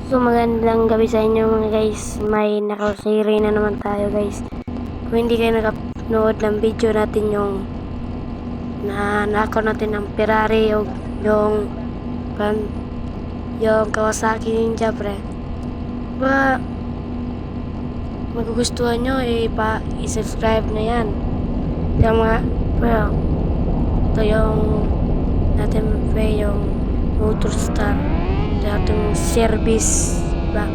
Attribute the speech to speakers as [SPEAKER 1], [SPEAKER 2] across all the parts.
[SPEAKER 1] So magandang gabi sa inyo mga guys. May nakasiri na naman tayo guys. Kung hindi kayo nakapanood ng video natin yung nakaw natin ng Ferrari o yung Kawasaki Ninja pre. Ba magugustuhan nyo i-subscribe na yan. Yung mga bro, ito yung natin pre yung Motorstar dating service ba.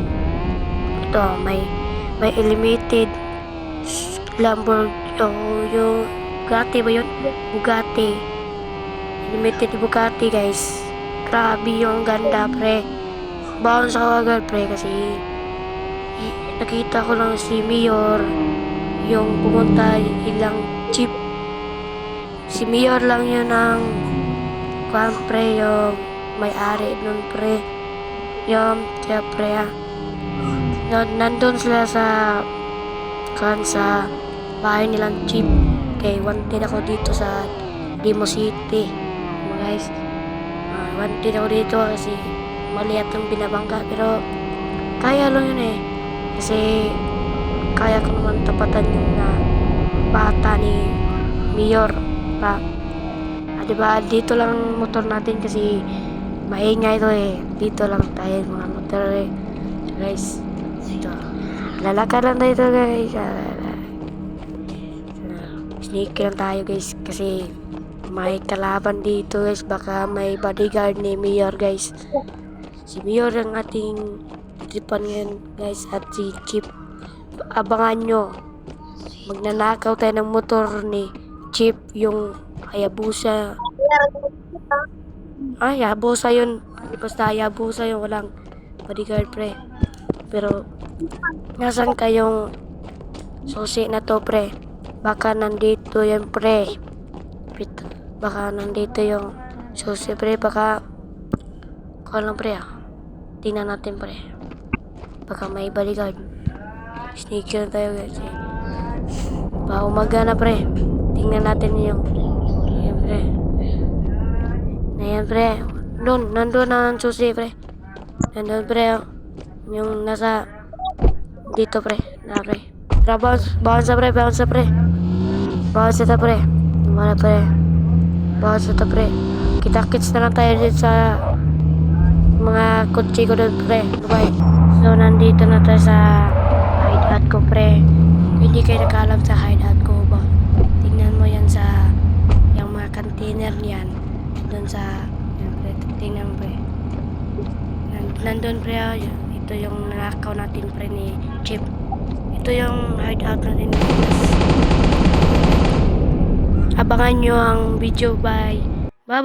[SPEAKER 1] Ito may limited Lamborghini yung Bugatti ba yun? Bugatti limited Bugatti guys. Grabe yung ganda pre. Bawal sa agad pre kasi nakita ko lang si Mayor yung pumunta ilang jeep. Si Mayor lang yun ang pre yung may-ari nun pre. Yung kaya pre nandun sila sa bahay nilang jeep. Okay, wanted ako dito sa Dimo City mga guys. Wanted ako dito kasi maliit ang binabangga pero kaya lang yun kasi kaya ko naman tapatan yung bata ni Mayor pa. Diba dito lang motor natin kasi maingay ito dito lang tayo mga motor so guys dito lalakad lang tayo guys. Sneaky lang tayo guys kasi may kalaban dito guys, baka may bodyguard ni Mayor guys. Si Mayor ang ating tripan ngayon guys at si Chip. Abangan nyo magnanakaw tayo ng motor ni Chip yung Hayabusa. Hayabusa yun. Basta Hayabusa yung walang bodyguard pre. Pero nasan kayong susi na to pre? Baka nandito yan pre. Baka nandito yung susi pre. Baka lang pre tingnan natin pre. Baka may bodyguard. Sneaky lang tayo guys baka umaga na pre. Tingnan natin yung yan pre. Ayan pre. Nandun na ang susi pre. Nandun pre yung nasa dito pre. Pre. Bounce sa pre. Bounce sa pre. Mana pre. Bounce sa pre. Kita-kits na lang tayo dito sa mga kotse ko doon pre. Bye. So nandito na tayo sa hideout ko pre. Hindi kayo nakalam sa hideout ko ba? Tingnan mo yan sa yung mga container niyan. Doon sa tingnan pre. Nandun pre ito yung nakaw natin pre ni Chip. Ito yung hideout natin. Abangan nyo ang video. Bye bye.